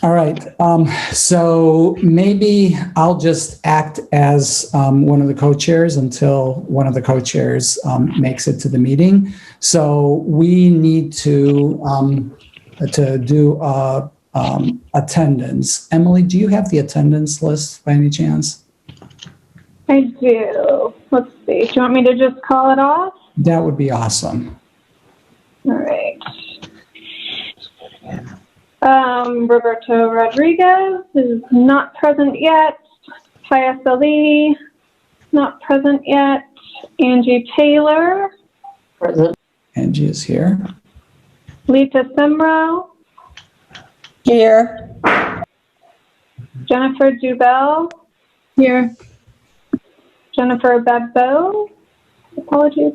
All right. So maybe I'll just act as one of the co-chairs until one of the co-chairs makes it to the meeting. So we need to do attendance. Emily, do you have the attendance list by any chance? I do. Let's see. Do you want me to just call it off? That would be awesome. All right. Roberto Rodriguez is not present yet. Pius Ali, not present yet. Angie Taylor. Present. Angie is here. Lita Simro. Here. Jennifer Dubell. Here. Jennifer Babbeau. Apologies.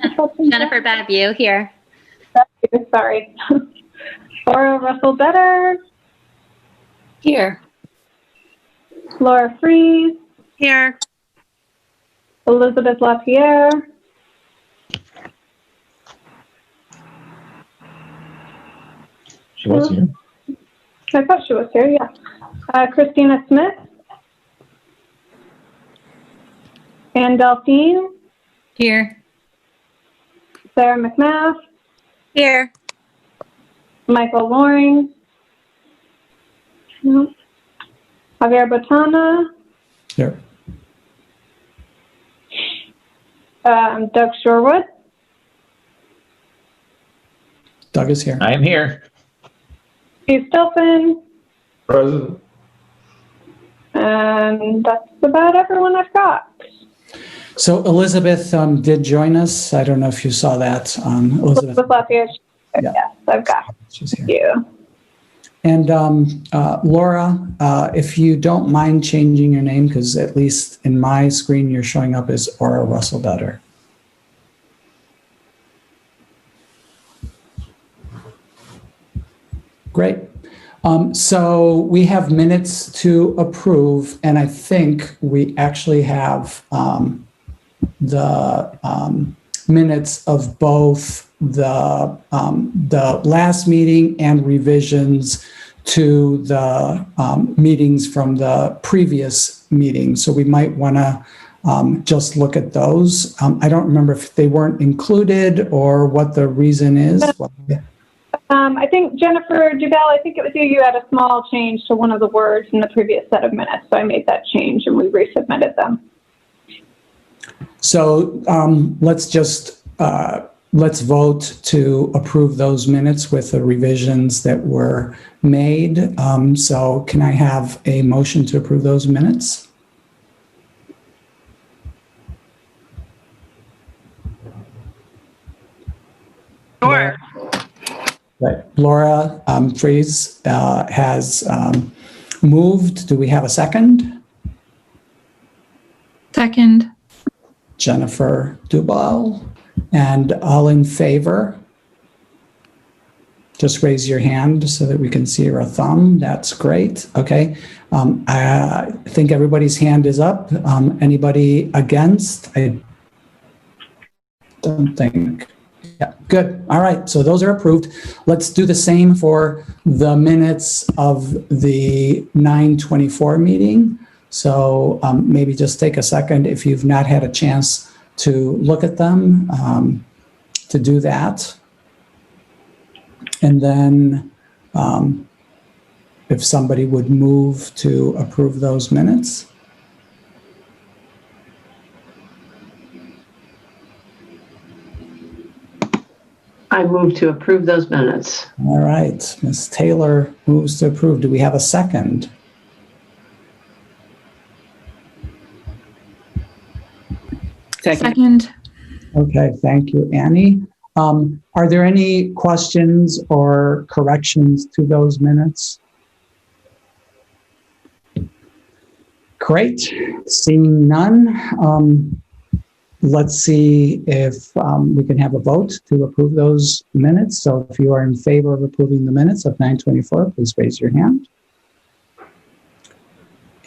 Jennifer Babbeau here. Sorry. Laura Russell Better. Here. Laura Fries. Here. Elizabeth LaPierre. She was here. I thought she was here, yeah. Christina Smith. Ann Delphine. Here. Sarah McMath. Here. Michael Loring. No. Javier Botana. Here. Doug Shorewood. Doug is here. I am here. Steve Stilson. Present. And that's about everyone I've got. So Elizabeth did join us. I don't know if you saw that. Elizabeth. LaPierre. Yeah. Yes, I've got She's here. you. And Laura, if you don't mind changing your name, because at least in my screen, you're showing up as Aura Russell Better. Great. So we have minutes to approve, and I think we actually have the minutes of both the last meeting and revisions to the meetings from the previous meeting. So we might want to just look at those. I don't remember if they weren't included or what the reason is. I think Jennifer Dubell, I think it was you. You had a small change to one of the words in the previous set of minutes. So I made that change and we resubmitted them. So let's just, let's vote to approve those minutes with the revisions that were made. So can I have a motion to approve those minutes? Sure. Right. Laura Fries has moved. Do we have a second? Second. Jennifer Dubal. And all in favor? Just raise your hand so that we can see your thumb. That's great. Okay. I think everybody's hand is up. Anybody against? I don't think. Yeah, good. All right. So those are approved. Let's do the same for the minutes of the 9/24 meeting. So maybe just take a second if you've not had a chance to look at them, to do that. And then if somebody would move to approve those minutes. I move to approve those minutes. All right. Ms. Taylor moves to approve. Do we have a second? Second. Okay, thank you, Annie. Are there any questions or corrections to those minutes? Great, seeing none. Let's see if we can have a vote to approve those minutes. So if you are in favor of approving the minutes of 9/24, please raise your hand.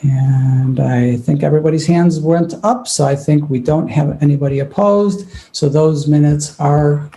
And I think everybody's hands went up, so I think we don't have anybody opposed. So those minutes are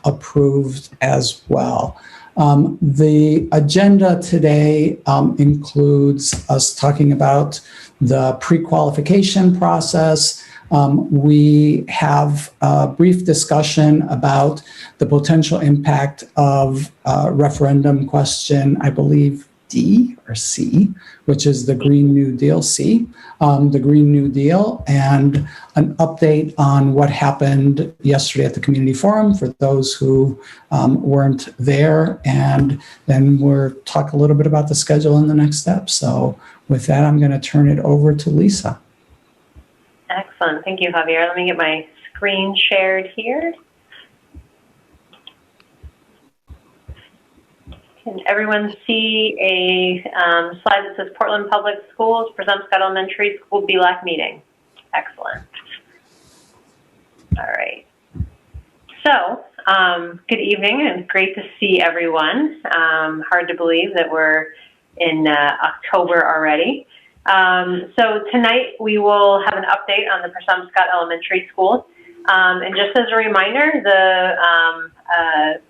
approved as well. The agenda today includes us talking about the pre-qualification process. We have a brief discussion about the potential impact of referendum question, I believe D or C, which is the Green New Deal C, the Green New Deal, and an update on what happened yesterday at the community forum for those who weren't there. And then we'll talk a little bit about the schedule and the next steps. So with that, I'm going to turn it over to Lisa. Excellent. Thank you, Javier. Let me get my screen shared here. Can everyone see a slide that says Portland Public Schools, Presumpscot Elementary School BLAC meeting? Excellent. All right. So, good evening and great to see everyone. Hard to believe that we're in October already. So tonight we will have an update on the Presumpscot Elementary School. And just as a reminder, the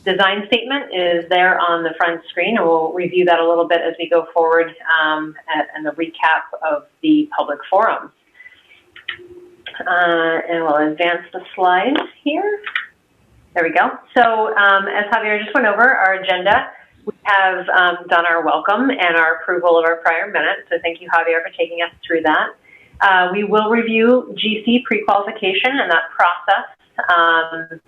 design statement is there on the front screen, and we'll review that a little bit as we go forward and the recap of the public forums. And we'll advance the slides here. There we go. So as Javier just went over our agenda, we have done our welcome and our approval of our prior minutes. So thank you, Javier, for taking us through that. We will review GC pre-qualification and that process.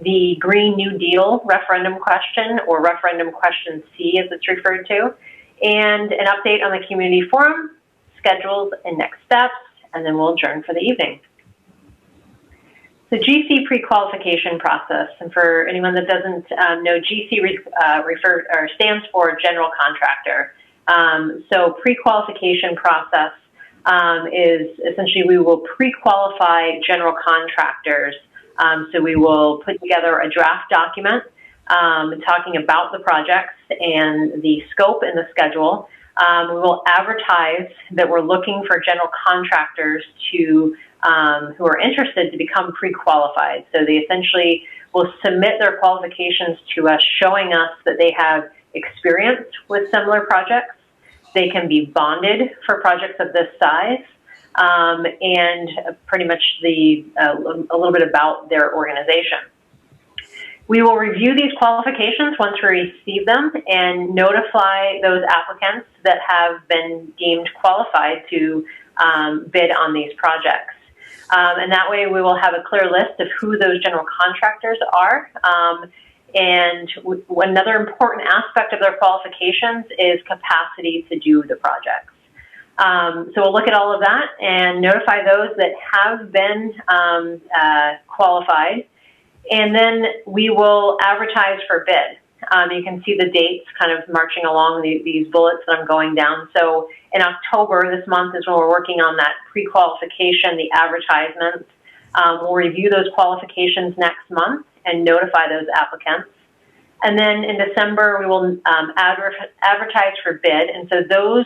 The Green New Deal referendum question, or referendum question C as it's referred to, and an update on the community forum, schedules and next steps, and then we'll adjourn for the evening. The GC pre-qualification process, and for anyone that doesn't know, GC stands for General Contractor. So pre-qualification process is essentially we will pre-qualify general contractors. So we will put together a draft document talking about the projects and the scope and the schedule. We will advertise that we're looking for general contractors to who are interested to become pre-qualified. So they essentially will submit their qualifications to us, showing us that they have experience with similar projects. They can be bonded for projects of this size. And pretty much a little bit about their organization. We will review these qualifications once we receive them and notify those applicants that have been deemed qualified to bid on these projects. And that way we will have a clear list of who those general contractors are. And another important aspect of their qualifications is capacity to do the projects. So we'll look at all of that and notify those that have been qualified, and then we will advertise for bid. You can see the dates kind of marching along these bullets that I'm going down. So in October, this month is when we're working on that pre-qualification, the advertisements. We'll review those qualifications next month and notify those applicants. And then in December, we will advertise for bid. And so those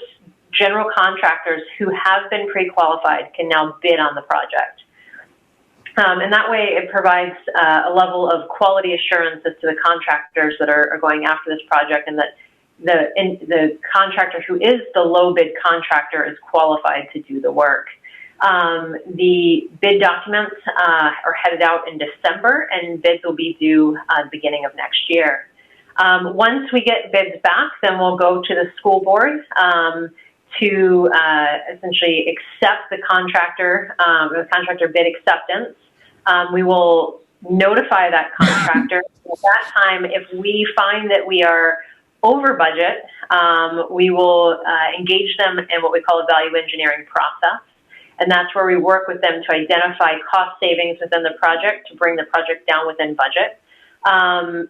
general contractors who have been pre-qualified can now bid on the project. And that way it provides a level of quality assurance as to the contractors that are going after this project, and that the contractor who is the low bid contractor is qualified to do the work. The bid documents are headed out in December, and bids will be due at the beginning of next year. Once we get bids back, then we'll go to the school board to essentially accept the contractor bid acceptance. We will notify that contractor. At that time, if we find that we are over budget, we will engage them in what we call a value engineering process. And that's where we work with them to identify cost savings within the project to bring the project down within budget. And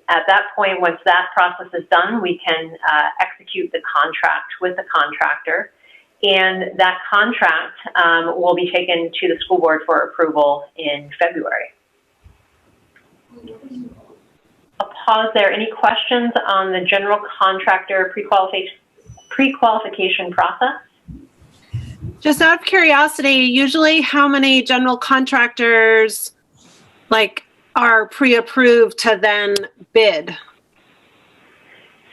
at that point, once that process is done, we can execute the contract with the contractor. And that contract will be taken to the school board for approval in February. I'll pause there. Any questions on the general contractor pre-qualification process? Just out of curiosity, usually how many general contractors are pre-approved to then bid?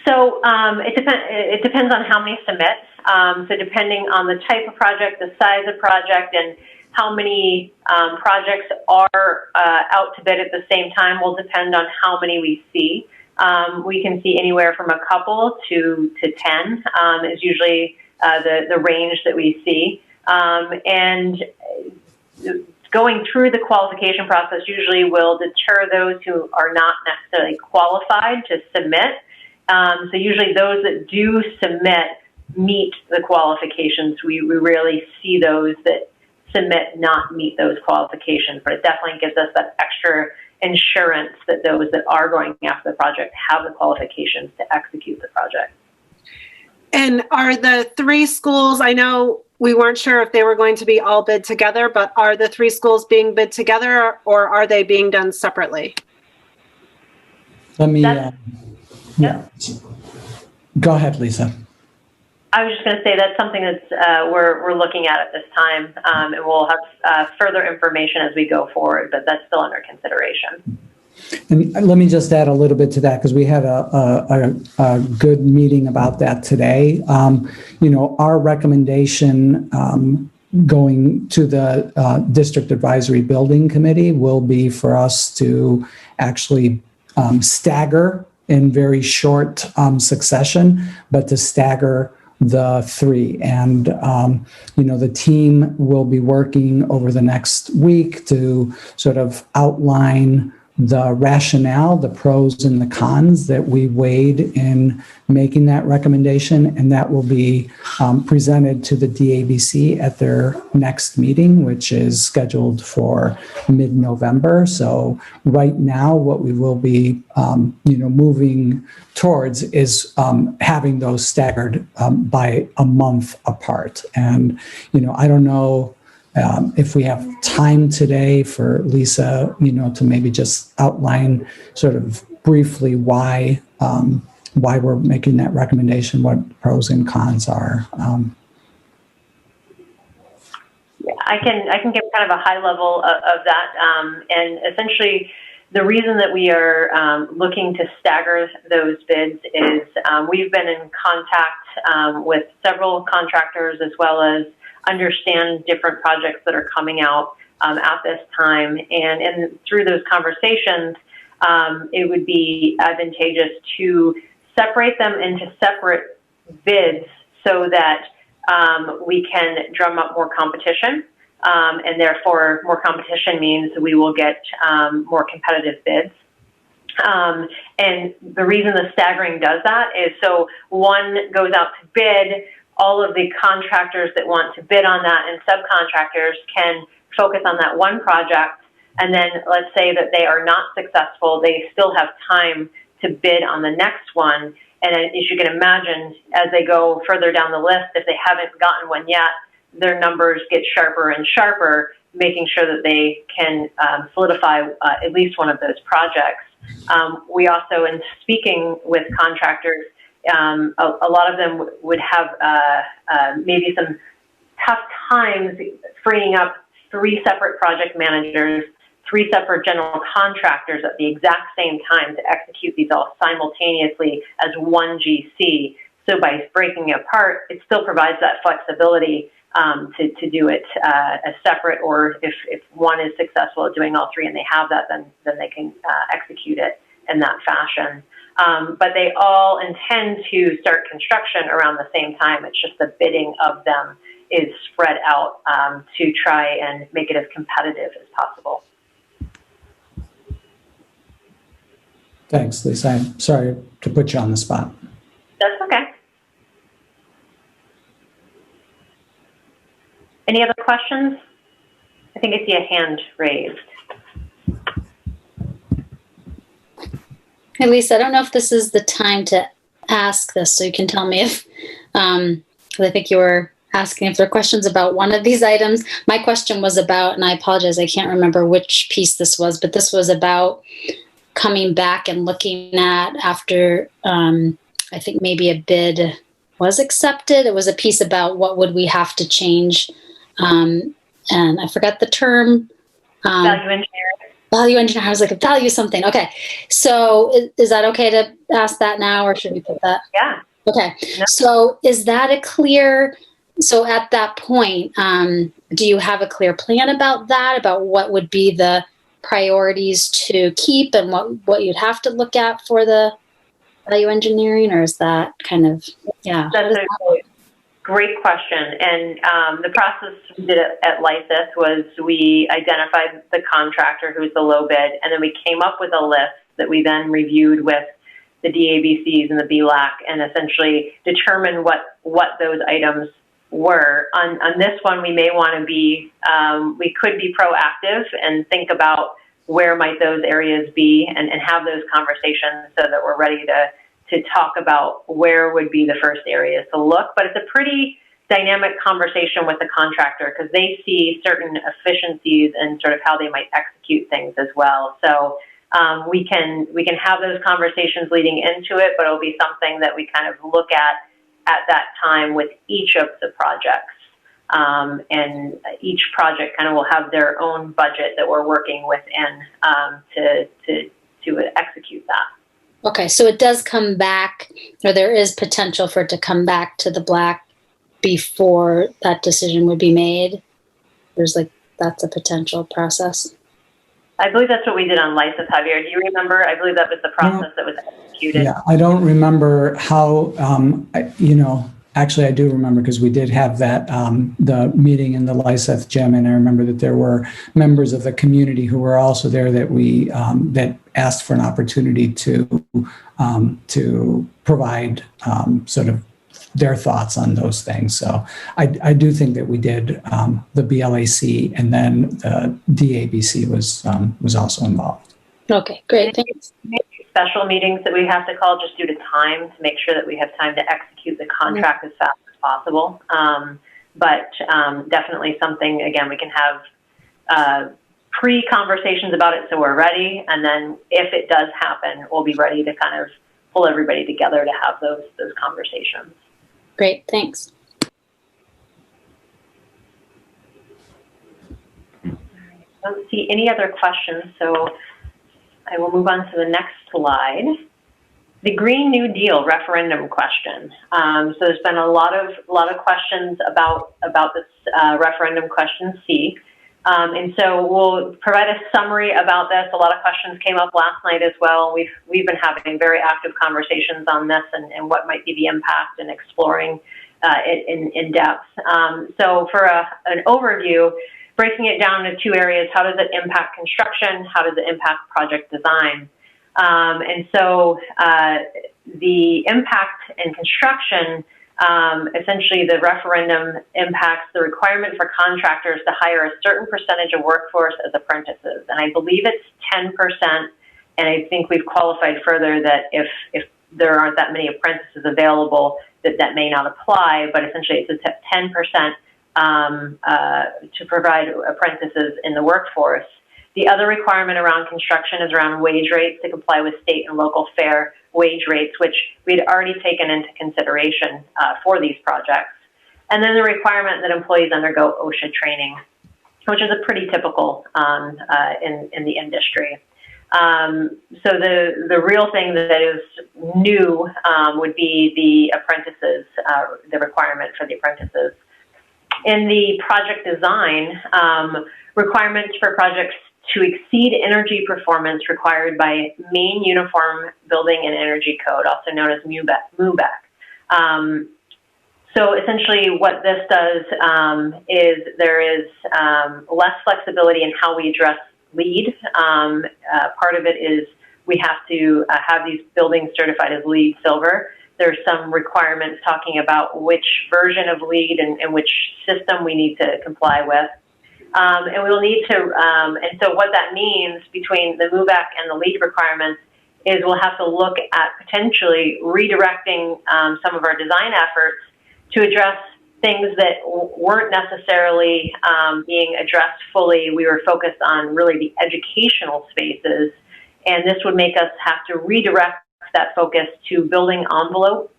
So it depends on how many submit. So depending on the type of project, the size of project, and how many projects are out to bid at the same time will depend on how many we see. We can see anywhere from a couple to 10 is usually the range that we see. And going through the qualification process usually will deter those who are not necessarily qualified to submit. So usually those that do submit meet the qualifications. We rarely see those that submit not meet those qualifications, but it definitely gives us that extra insurance that those that are going after the project have the qualifications to execute the project. And are the 3 schools, I know we weren't sure if they were going to be all bid together, but are the 3 schools being bid together, or are they being done separately? Let me, That's- yeah. Go ahead, Lisa. I was just going to say that's something that's we're looking at this time, and we'll have further information as we go forward, but that's still under consideration. And let me just add a little bit to that, because we had a good meeting about that today. Our recommendation going to the District Advisory Building Committee will be for us to actually stagger in very short succession, but to stagger the 3. And, the team will be working over the next week to sort of outline the rationale, the pros and the cons that we weighed in making that recommendation, and that will be presented to the DABC at their next meeting, which is scheduled for mid-November. So right now, what we will be, moving towards is having those staggered by a month apart. And, I don't know if we have time today for Lisa, to maybe just outline sort of briefly why we're making that recommendation, what pros and cons are. Yeah, I can give kind of a high level of that, and essentially the reason that we are looking to stagger those bids is we've been in contact with several contractors, as well as understand different projects that are coming out at this time. And through those conversations, it would be advantageous to separate them into separate bids so that we can drum up more competition. And therefore, more competition means we will get more competitive bids. And the reason the staggering does that is so one goes out to bid, all of the contractors that want to bid on that and subcontractors can focus on that one project. And then let's say that they are not successful, they still have time to bid on the next one. And as you can imagine, as they go further down the list, if they haven't gotten one yet, their numbers get sharper and sharper, making sure that they can solidify at least one of those projects. We also, in speaking with contractors, a lot of them would have maybe some tough times freeing up 3 separate project managers, 3 separate general contractors at the exact same time to execute these all simultaneously as one GC. So by breaking it apart, it still provides that flexibility to do it as separate, or if one is successful at doing all 3 and they have that, then they can execute it in that fashion. But they all intend to start construction around the same time. It's just the bidding of them is spread out to try and make it as competitive as possible. Thanks, Lisa. I'm sorry to put you on the spot. That's okay. Any other questions? I think I see a hand raised. Hey, Lisa, I don't know if this is the time to ask this, so you can tell me if, because I think you were asking if there are questions about one of these items. My question was about, and I apologize, I can't remember which piece this was, but this was about coming back and looking at after, I think maybe a bid was accepted. It was a piece about what would we have to change, and I forgot the term. Value engineering. Value engineer. I was like, value something. Okay. So is that okay to ask that now, or should we put that? Yeah. Okay. No. So is that a clear, so at that point, do you have a clear plan about that, about what would be the priorities to keep and what you'd have to look at for the value engineering, or is that kind of, yeah. That's a great question. And the process we did at Lysis was we identified the contractor who was the low bid, and then we came up with a list that we then reviewed with the DABCs and the BLAC and essentially determine what those items were. On this one, we may want to be, we could be proactive and think about where might those areas be and have those conversations so that we're ready to talk about where would be the first areas to look. But it's a pretty dynamic conversation with the contractor because they see certain efficiencies and sort of how they might execute things as well. So we can have those conversations leading into it, but it'll be something that we kind of look at that time with each of the projects. And each project kind of will have their own budget that we're working within to execute that. Okay, so it does come back, or there is potential for it to come back to the BLAC before that decision would be made? There's that's a potential process. I believe that's what we did on Lysis, Javier. Do you remember? I believe that was the process that was executed. Yeah, I don't remember how, actually I do remember because we did have that, the meeting in the Lysis gym, and I remember that there were members of the community who were also there that we, that asked for an opportunity to provide sort of their thoughts on those things. So I do think that we did the BLAC, and then the DABC was also involved. Okay, great. Thanks. Special meetings that we have to call just due to time to make sure that we have time to execute the contract as fast as possible. But definitely something, again, we can have pre-conversations about it so we're ready. And then if it does happen, we'll be ready to kind of pull everybody together to have those conversations. Great, thanks. I don't see any other questions, so I will move on to the next slide. The Green New Deal referendum question. So there's been a lot of questions about this referendum question C. And so we'll provide a summary about this. A lot of questions came up last night as well. We've been having very active conversations on this and what might be the impact and exploring it in depth. So for an overview, breaking it down into two areas, how does it impact construction? How does it impact project design? And so the impact in construction, essentially the referendum impacts the requirement for contractors to hire a certain percentage of workforce as apprentices. And I believe it's 10%. And I think we've qualified further that if there aren't that many apprentices available, that may not apply, but essentially it's a 10% to provide apprentices in the workforce. The other requirement around construction is around wage rates to comply with state and local fair wage rates, which we'd already taken into consideration for these projects. And then the requirement that employees undergo OSHA training, which is a pretty typical in the industry. So the real thing that is new would be the apprentices, the requirement for the apprentices. In the project design, requirements for projects to exceed energy performance required by Maine Uniform Building and Energy Code, also known as MUBEC. So essentially what this does is there is less flexibility in how we address LEED. Part of it is we have to have these buildings certified as LEED Silver. There's some requirements talking about which version of LEED and which system we need to comply with. And we'll need to, and so what that means between the MUBEC and the LEED requirements is we'll have to look at potentially redirecting some of our design efforts to address things that weren't necessarily being addressed fully. We were focused on really the educational spaces, and this would make us have to redirect that focus to building envelope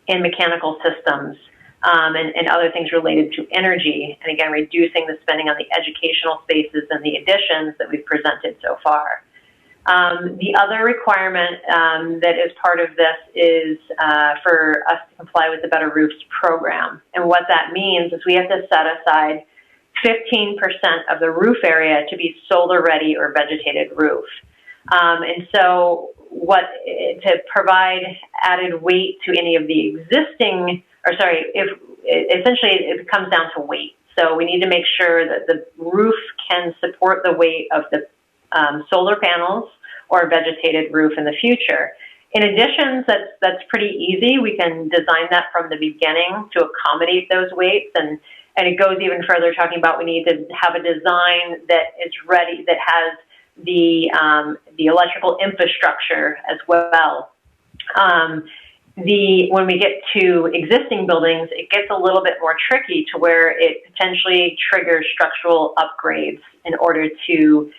and mechanical systems. and other things related to energy. And again, reducing the spending on the educational spaces and the additions that we've presented so far. The other requirement that is part of this is for us to comply with the Better Roofs program. And what that means is we have to set aside 15% of the roof area to be solar ready or vegetated roof. And so to provide added weight to any of the existing, essentially it comes down to weight. So we need to make sure that the roof can support the weight of the solar panels or a vegetated roof in the future. In addition, that's pretty easy. We can design that from the beginning to accommodate those weights, and it goes even further, talking about we need to have a design that is ready, that has the electrical infrastructure as well. When we get to existing buildings, it gets a little bit more tricky to where it potentially triggers structural upgrades in order to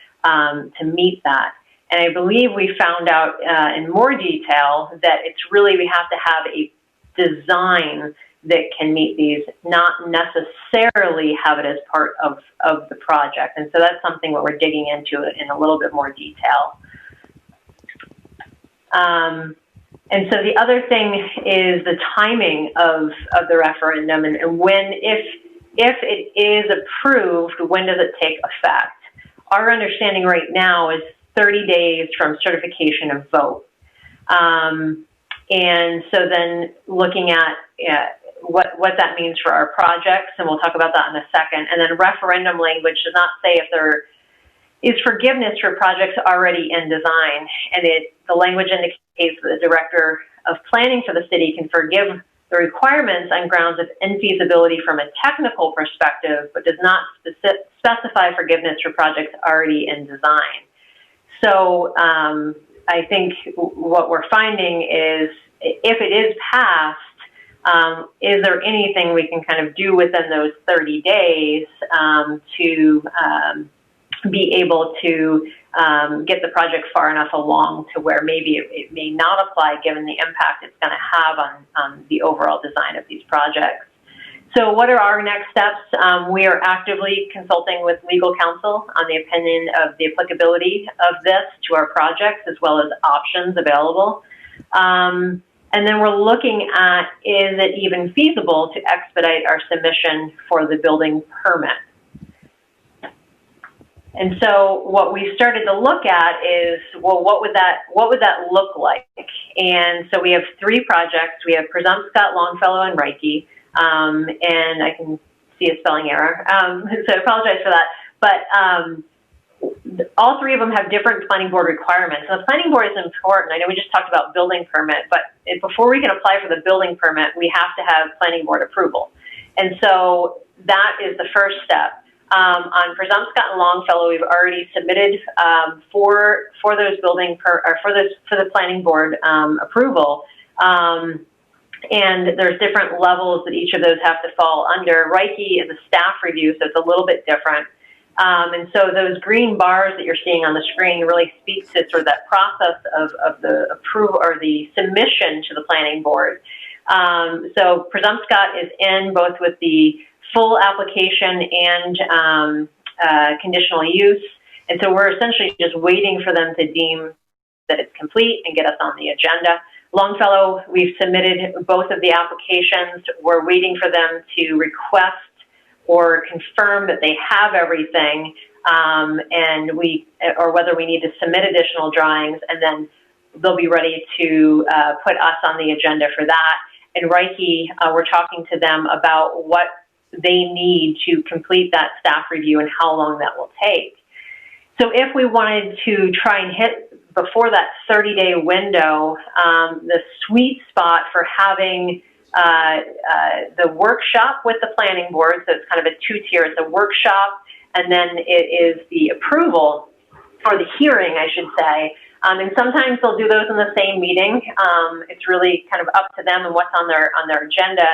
meet that. And I believe we found out in more detail that it's really, we have to have a design that can meet these, not necessarily have it as part of the project. And so that's something that we're digging into in a little bit more detail. And so the other thing is the timing of the referendum, and when, if it is approved, when does it take effect? Our understanding right now is 30 days from certification of vote. And so then looking at what that means for our projects, and we'll talk about that in a second. And then referendum language does not say if there is forgiveness for projects already in design. And the language indicates that the director of planning for the city can forgive the requirements on grounds of infeasibility from a technical perspective, but does not specify forgiveness for projects already in design. So I think what we're finding is, if it is passed, is there anything we can kind of do within those 30 days to be able to get the project far enough along to where maybe it may not apply given the impact it's going to have on the overall design of these projects. So what are our next steps? We are actively consulting with legal counsel on the opinion of the applicability of this to our projects, as well as options available. And then we're looking at, is it even feasible to expedite our submission for the building permit? And so what we started to look at is, well, what would that look like? And so we have 3 projects. We have Presumpscot, Longfellow, and Reiki. And I can see a spelling error, so I apologize for that. But all 3 of them have different planning board requirements. And the planning board is important. I know we just talked about building permit, but before we can apply for the building permit, we have to have planning board approval. And so that is the first step. On Presumpscot and Longfellow, we've already submitted for those for the planning board approval. And there's different levels that each of those have to fall under. Reiki is a staff review, so it's a little bit different. And so those green bars that you're seeing on the screen really speak to sort of that process of the approval or the submission to the planning board. So Presumpscot is in both with the full application and conditional use. And so we're essentially just waiting for them to deem that it's complete and get us on the agenda. Longfellow, we've submitted both of the applications. We're waiting for them to request or confirm that they have everything, or whether we need to submit additional drawings, and then they'll be ready to put us on the agenda for that. And Reiki, we're talking to them about what they need to complete that staff review and how long that will take. So if we wanted to try and hit before that 30-day window, the sweet spot for having the workshop with the planning board, so it's kind of a 2-tier, it's a workshop, and then it is the approval, or the hearing, I should say. And sometimes they'll do those in the same meeting. It's really kind of up to them and what's on their agenda.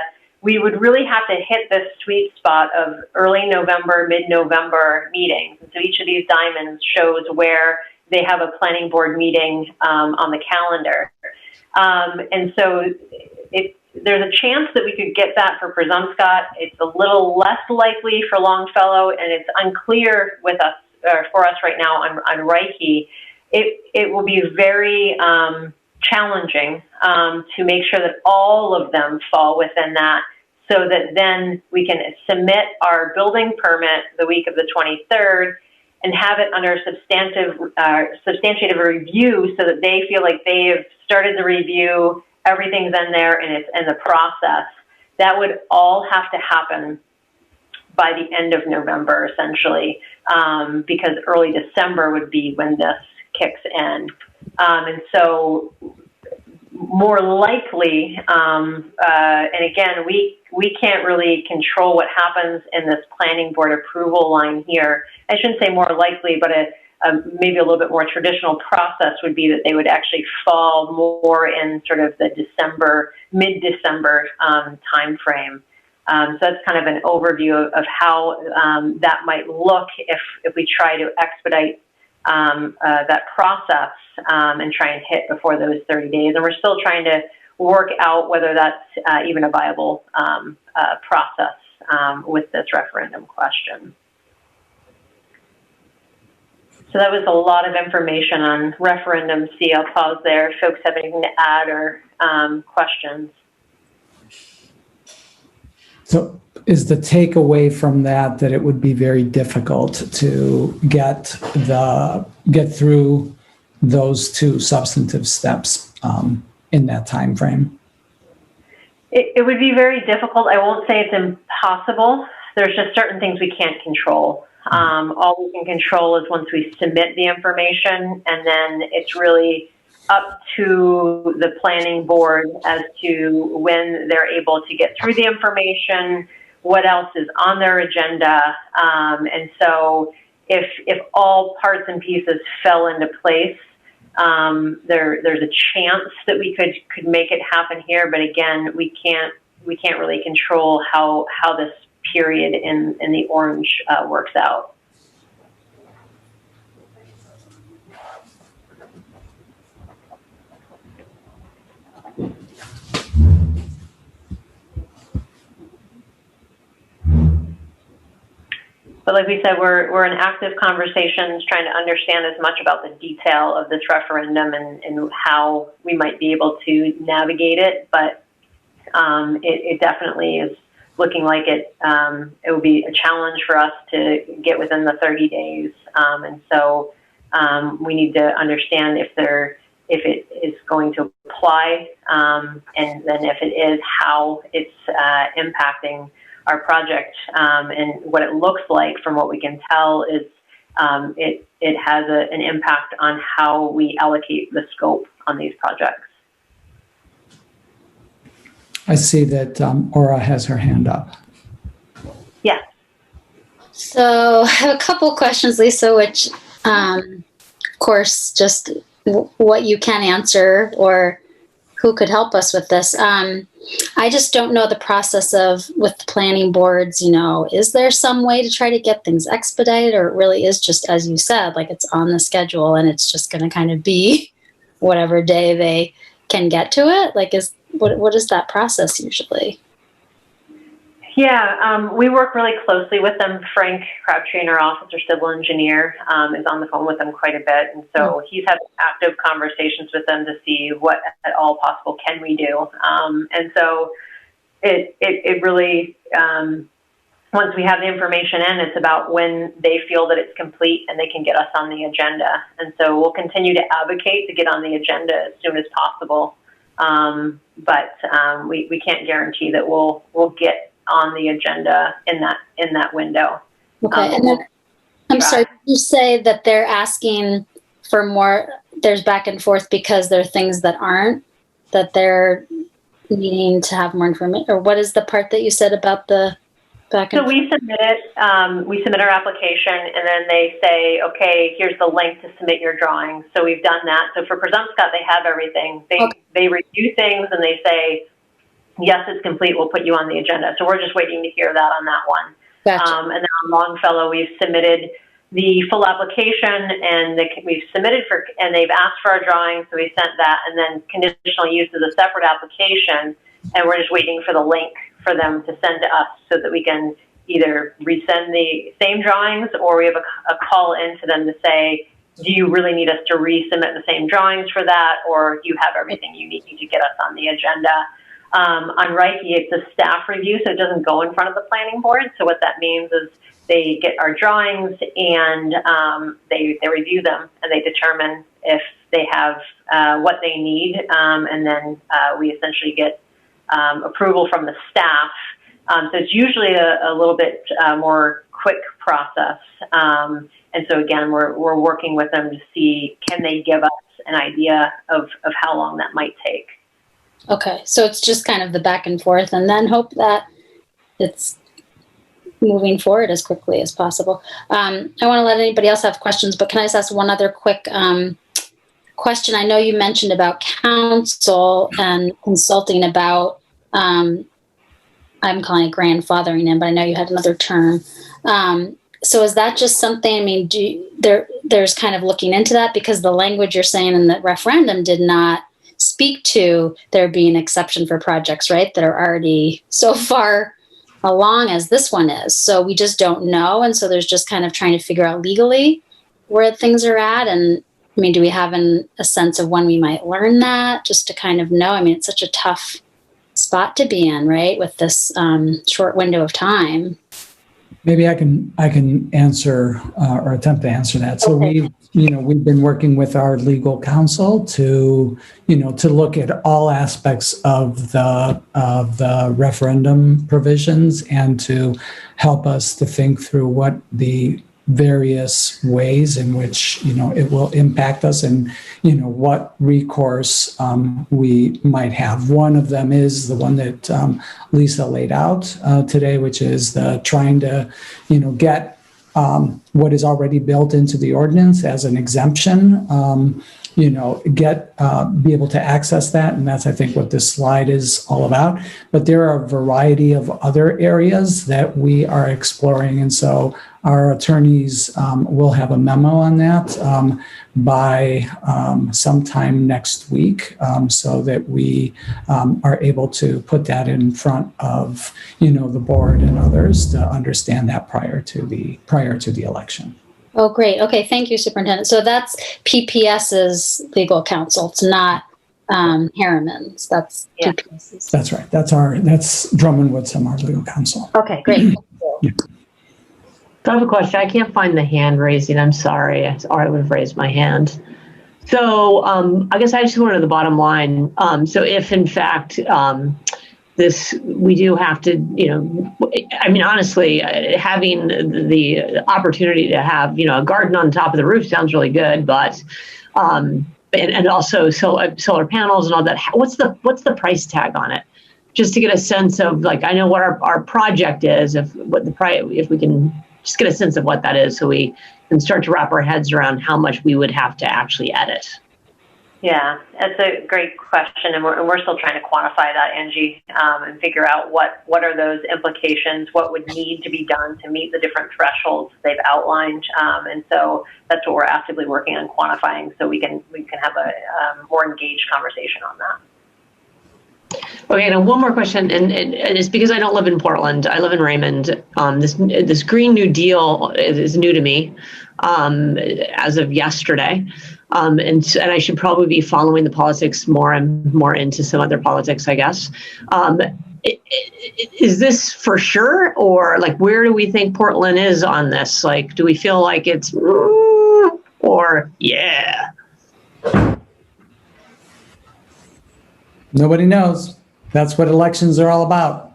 We would really have to hit this sweet spot of early November, mid-November meetings. And so each of these diamonds shows where they have a planning board meeting on the calendar. And so there's a chance that we could get that for Presumpscot. It's a little less likely for Longfellow, and it's unclear with us, or for us right now on Reiki. It will be very challenging to make sure that all of them fall within that, so that then we can submit our building permit the week of the 23rd and have it under substantiative review, so that they feel like they have started the review, everything's in there, and it's in the process. That would all have to happen by the end of November, essentially, because early December would be when this kicks in. And so more likely, and again, we can't really control what happens in this planning board approval line here. I shouldn't say more likely, but maybe a little bit more traditional process would be that they would actually fall more in sort of the mid-December timeframe. So that's kind of an overview of how that might look if we try to expedite that process and try and hit before those 30 days. And we're still trying to work out whether that's even a viable process with this referendum question. So that was a lot of information on referendum C. I'll pause there if folks have anything to add or questions. So is the takeaway from that it would be very difficult to get through those two substantive steps in that time frame? It would be very difficult. I won't say it's impossible. There's just certain things we can't control. All we can control is once we submit the information, and then it's really up to the planning board as to when they're able to get through the information, what else is on their agenda. And so if all parts and pieces fell into place, there's a chance that we could make it happen here. But again, we can't really control how this period in the orange works out. But like we said, we're in active conversations trying to understand as much about the detail of this referendum and how we might be able to navigate it. But it definitely is looking like it will be a challenge for us to get within the 30 days. And so we need to understand if it is going to apply, and then if it is, how it's impacting our project. And what it looks like from what we can tell is it has an impact on how we allocate the scope on these projects. I see that Aura has her hand up. Yes. So I have a couple questions, Lisa, which, of course, just what you can answer or who could help us with this. I just don't know the process with planning boards, is there some way to try to get things expedited, or it really is just, as you said, like it's on the schedule and it's just going to kind of be whatever day they can get to it? Like, what is that process usually? Yeah, we work really closely with them. Frank Crabtree, our office, our civil engineer, is on the phone with them quite a bit. And so he's having active conversations with them to see what at all possible can we do. And so it really, once we have the information in, it's about when they feel that it's complete and they can get us on the agenda. And so we'll continue to advocate to get on the agenda as soon as possible. But we can't guarantee that we'll get on the agenda in that window. Okay, and then I'm sorry, did you say that they're asking for more? There's back and forth because there are things that aren't, that they're needing to have more information, or what is the part that you said about the back and forth? So we submit our application, and then they say, okay, here's the link to submit your drawings. So we've done that. So for Presumpscot, they have everything. They review things and they say, yes, it's complete, we'll put you on the agenda. So we're just waiting to hear that on that one. Gotcha. And then on Longfellow, we've submitted the full application, and we've submitted and they've asked for our drawings, so we sent that, and then conditional use is a separate application, and we're just waiting for the link for them to send to us so that we can either resend the same drawings, or we have a call in to them to say, do you really need us to resubmit the same drawings for that, or do you have everything you need to get us on the agenda? On Reiki, it's a staff review, so it doesn't go in front of the planning board. So what that means is they get our drawings and they review them, and they determine if they have what they need, and then we essentially get approval from the staff. So it's usually a little bit more quick process. And so again, we're working with them to see, can they give us an idea of how long that might take. Okay, so it's just kind of the back and forth, and then hope that it's moving forward as quickly as possible. I want to let anybody else have questions, but can I just ask one other quick question? I know you mentioned about counsel and consulting about, I'm calling it grandfathering in, but I know you had another term. So is that just something, I mean, there's kind of looking into that, because the language you're saying in the referendum did not speak to there being an exception for projects, right, that are already so far along as this one is. So we just don't know. And so there's just kind of trying to figure out legally where things are at. And I mean, do we have a sense of when we might learn that, just to kind of know? I mean, it's such a tough spot to be in, right, with this short window of time. Maybe I can answer or attempt to answer that. So Okay. we've been working with our legal counsel to look at all aspects of the referendum provisions, and to help us to think through what the various ways in which it will impact us, and what recourse we might have. One of them is the one that Lisa laid out today, which is the trying to get what is already built into the ordinance as an exemption, be able to access that. And that's, I think, what this slide is all about. But there are a variety of other areas that we are exploring. And so our attorneys will have a memo on that by sometime next week, so that we are able to put that in front of the board and others to understand that prior to the election. Oh, great. Okay, thank you, Superintendent. So that's PPS's legal counsel. It's not Harriman's. That's PPS's. That's right. That's Drummond Woodsum, our legal counsel. Okay, great. So I have a question. I can't find the hand raising. I'm sorry. Or I would have raised my hand. So I guess I just want to know the bottom line. So if in fact we do have to, I mean, honestly, having the opportunity to have, a garden on top of the roof sounds really good, but, and also solar panels and all that. What's the price tag on it? Just to get a sense of, like, I know what our project is, if we can just get a sense of what that is, so we can start to wrap our heads around how much we would have to actually edit. Yeah, that's a great question, and we're still trying to quantify that, Angie, and figure out what are those implications, what would need to be done to meet the different thresholds they've outlined, and so that's what we're actively working on quantifying, so we can have a more engaged conversation on that. Okay, now one more question, and it's because I don't live in Portland. I live in Raymond. This Green New Deal is new to me as of yesterday. And I should probably be following the politics more and more into some other politics, I guess. Is this for sure, or like, where do we think Portland is on this? Like, do we feel like it's or yeah? Nobody knows. That's what elections are all about.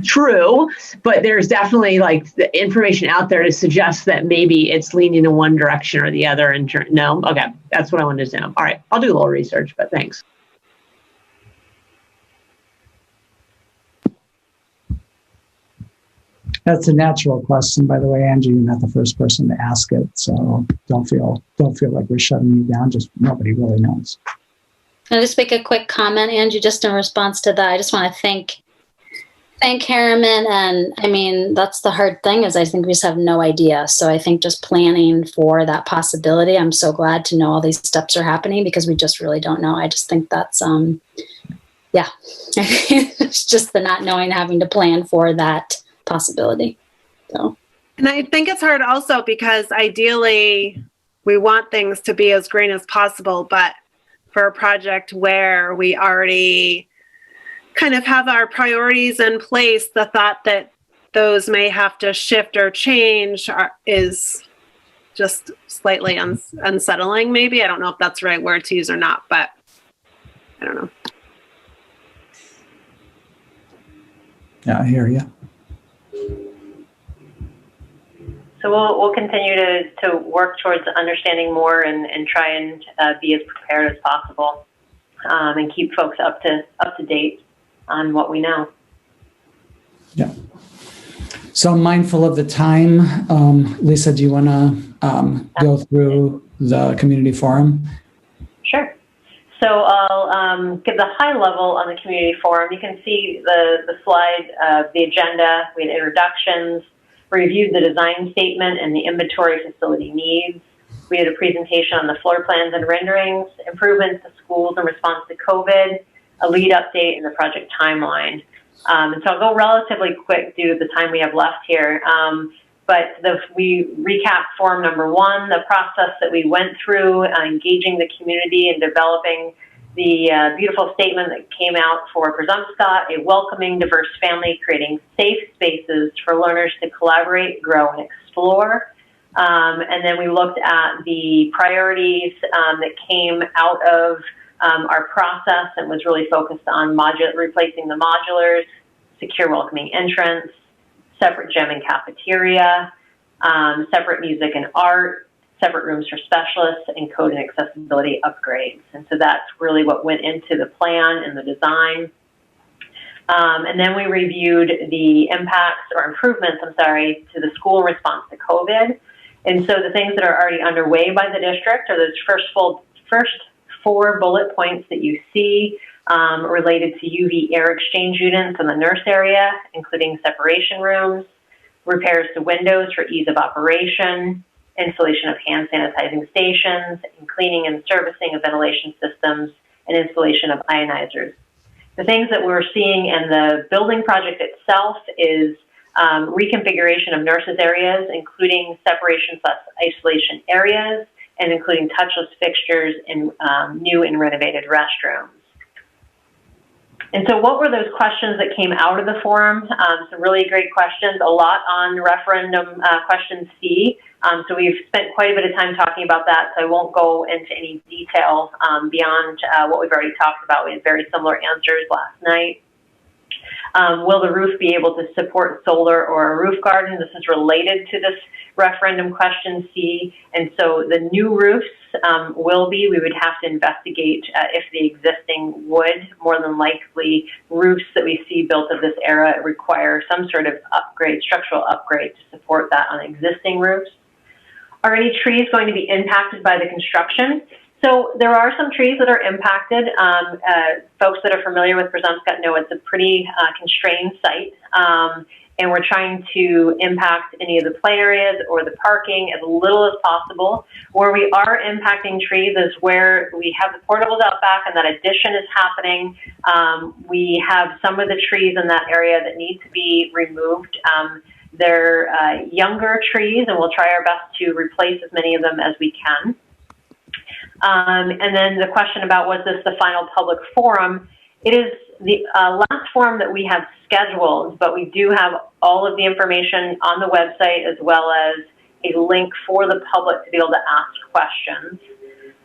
True, but there's definitely like the information out there to suggest that maybe it's leaning in one direction or the other. No, okay, that's what I wanted to know. All right, I'll do a little research, but thanks. That's a natural question, by the way, Angie. You're not the first person to ask it, so don't feel like we're shutting you down. Just nobody really knows. Can I just make a quick comment, Angie, just in response to that? I just want to thank thank Harriman, and I mean, that's the hard thing is I think we just have no idea. So I think just planning for that possibility, I'm so glad to know all these steps are happening because we just really don't know. I just think that's, yeah, it's just the not knowing, having to plan for that possibility. So. And I think it's hard also because ideally we want things to be as green as possible, but for a project where we already kind of have our priorities in place, the thought that those may have to shift or change is just slightly unsettling, maybe. I don't know if that's the right word to use or not, but I don't know. Yeah, I hear you. So we'll continue to work towards understanding more and try and be as prepared as possible and keep folks up to date on what we know. Yeah. So I'm mindful of the time. Lisa, do you want to go through the community forum? Sure. So I'll give the high level on the community forum. You can see the slide of the agenda. We had introductions, reviewed the design statement and the inventory facility needs. We had a presentation on the floor plans and renderings, improvements to schools in response to COVID, a lead update, and the project timeline. And so I'll go relatively quick due to the time we have left here. But we recapped forum number 1, the process that we went through, engaging the community and developing the beautiful statement that came out for Presumpscot, a welcoming, diverse family, creating safe spaces for learners to collaborate, grow, and explore. And then we looked at the priorities that came out of our process and was really focused on replacing the modulars, secure welcoming entrance, separate gym and cafeteria, separate music and art, separate rooms for specialists, and code and accessibility upgrades. And so that's really what went into the plan and the design. And then we reviewed the impacts or improvements, to the school in response to COVID. And so the things that are already underway by the district are those first 4 bullet points that you see related to UV air exchange units in the nurse area, including separation rooms, repairs to windows for ease of operation, installation of hand sanitizing stations, and cleaning and servicing of ventilation systems, and installation of ionizers. The things that we're seeing in the building project itself is reconfiguration of nurses' areas, including separation/isolation areas, and including touchless fixtures in new and renovated restrooms. And so what were those questions that came out of the forum? Some really great questions, a lot on referendum question C. So we've spent quite a bit of time talking about that, so I won't go into any detail beyond what we've already talked about. We had very similar answers last night. Will the roof be able to support solar or a roof garden? This is related to this referendum question C. And so the new roofs we would have to investigate if the existing would. More than likely, roofs that we see built of this era require some sort of upgrade, structural upgrade to support that on existing roofs. Are any trees going to be impacted by the construction? So there are some trees that are impacted. Folks that are familiar with Presumpscot know it's a pretty constrained site, and we're trying to impact any of the play areas or the parking as little as possible. Where we are impacting trees is where we have the portables out back and that addition is happening. We have some of the trees in that area that need to be removed. They're younger trees, and we'll try our best to replace as many of them as we can. And then the question about was this the final public forum? It is the last forum that we have scheduled, but we do have all of the information on the website as well as a link for the public to be able to ask questions.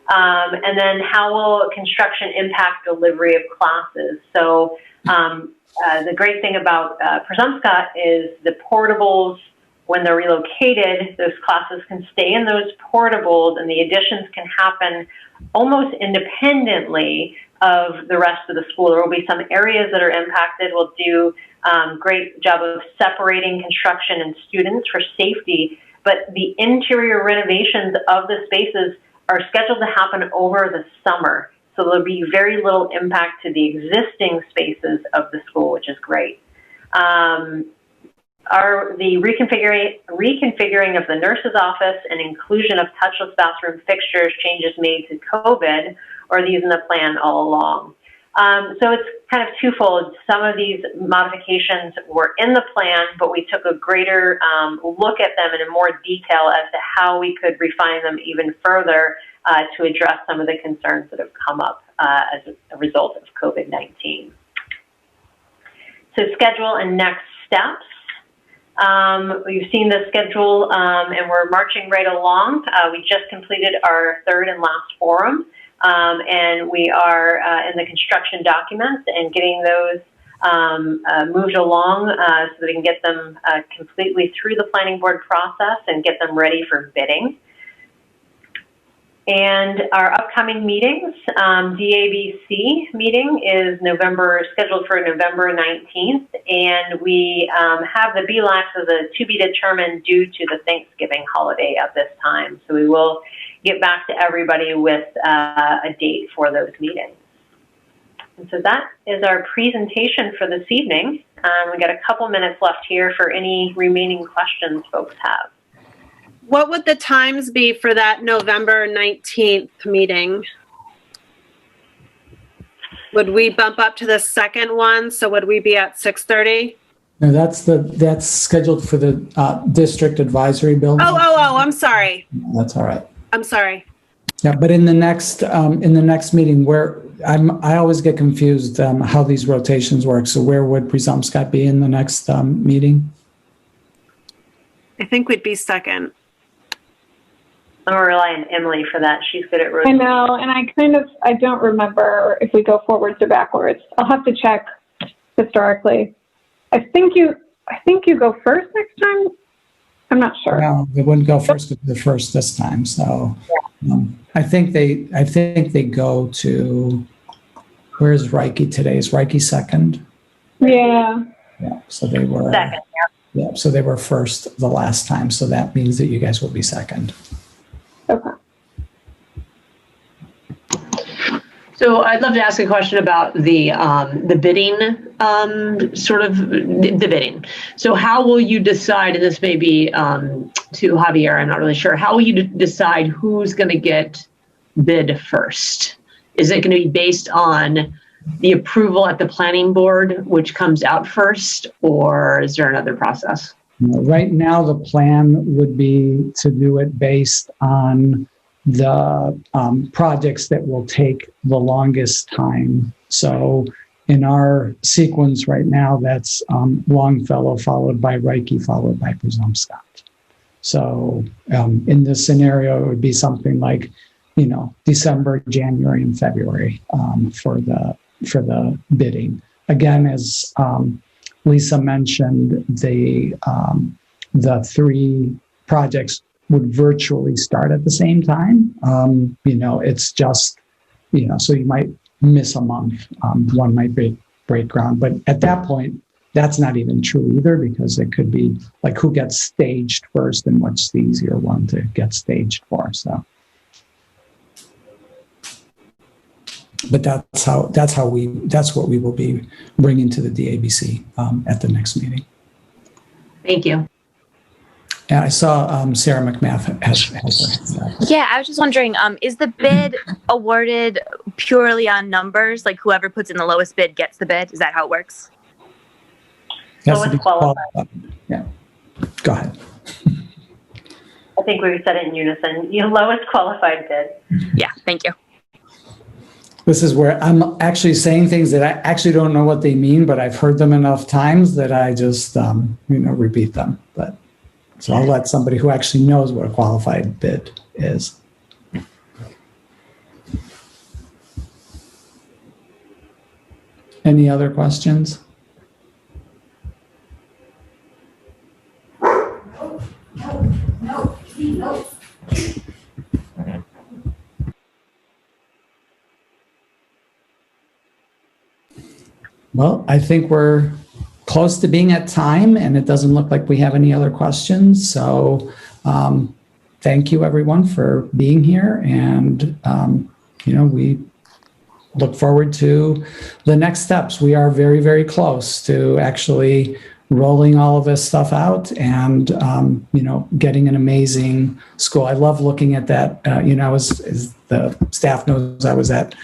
And then how will construction impact delivery of classes? So the great thing about Presumpscot is the portables, when they're relocated, those classes can stay in those portables and the additions can happen almost independently of the rest of the school. There will be some areas that are impacted. We'll do a great job of separating construction and students for safety, but the interior renovations of the spaces are scheduled to happen over the summer. So there'll be very little impact to the existing spaces of the school, which is great. The reconfiguring of the nurse's office and inclusion of touchless bathroom fixtures changes made to COVID, or are these in the plan all along? So it's kind of twofold. Some of these modifications were in the plan, but we took a greater look at them in more detail as to how we could refine them even further to address some of the concerns that have come up as a result of COVID-19. So schedule and next steps. We've seen the schedule and we're marching right along. We just completed our third and last forum. And we are in the construction documents and getting those moved along so that we can get them completely through the planning board process and get them ready for bidding. And our upcoming meetings, DABC meeting is scheduled for November 19th, and we have the BLAC as a to be determined due to the Thanksgiving holiday at this time. So we will get back to everybody with a date for those meetings. And so that is our presentation for this evening. We've got a couple minutes left here for any remaining questions folks have. What would the times be for that November 19th meeting? Would we bump up to the second one? So would we be at 6:30? No, that's scheduled for the district advisory building. Oh, I'm sorry. That's all right. I'm sorry. Yeah, but in the next meeting, I always get confused how these rotations work. So where would Presumpscot be in the next meeting? I think we'd be second. I'm going to rely on Emily for that. She's good at I rotating. know, and I don't remember if we go forwards or backwards. I'll have to check historically. I think you go first next time. I'm not sure. No, they wouldn't go first to the first this time. So I think they go to, where's Reiki today? Is Reiki second? Yeah. Yeah. So they were Second, yeah. Yeah. So they were first the last time. So that means that you guys will be second. Okay. So I'd love to ask a question about the bidding, the bidding. So how will you decide, and this may be to Javier, I'm not really sure, how will you decide who's going to get bid first? Is it going to be based on the approval at the planning board, which comes out first, or is there another process? Right now, the plan would be to do it based on the projects that will take the longest time. So in our sequence right now, that's Longfellow followed by Reiki followed by Presumpscot. So in this scenario, it would be something like, December, January, and February for the bidding. Again, as Lisa mentioned, the three projects would virtually start at the same time. It's just, so you might miss a month. One might break ground, but at that point, that's not even true either, because it could be like who gets staged first and what's the easier one to get staged for. So, but that's what we will be bringing to the DABC at the next meeting. Thank you. And I saw Sarah McMath has her hand up. Yeah, I was just wondering, is the bid awarded purely on numbers? Like whoever puts in the lowest bid gets the bid? Is that how it works? Has to be Lowest qualified. Yeah. Go ahead. I think we said it in unison. Your lowest qualified bid. Yeah, thank you. This is where I'm actually saying things that I actually don't know what they mean, but I've heard them enough times that I just, repeat them. But so I'll let somebody who actually knows what a qualified bid is. Any other questions? Well, I think we're close to being at time, and it doesn't look like we have any other questions. So thank you, everyone, for being here. And, we look forward to the next steps. We are very, very close to actually rolling all of this stuff out and, getting an amazing school. I love looking at that. As the staff knows, I was at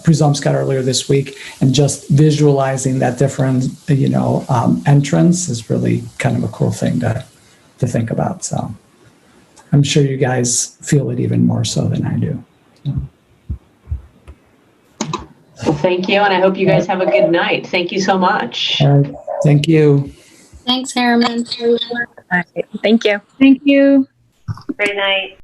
Presumpscot earlier this week, and just visualizing that different, entrance is really kind of a cool thing to think about. So I'm sure you guys feel it even more so than I do. Well, thank you, and I hope you guys have a good night. Thank you so much. All right. Thank you. Thanks, Harriman. All right. Thank you. Thank you. Great night.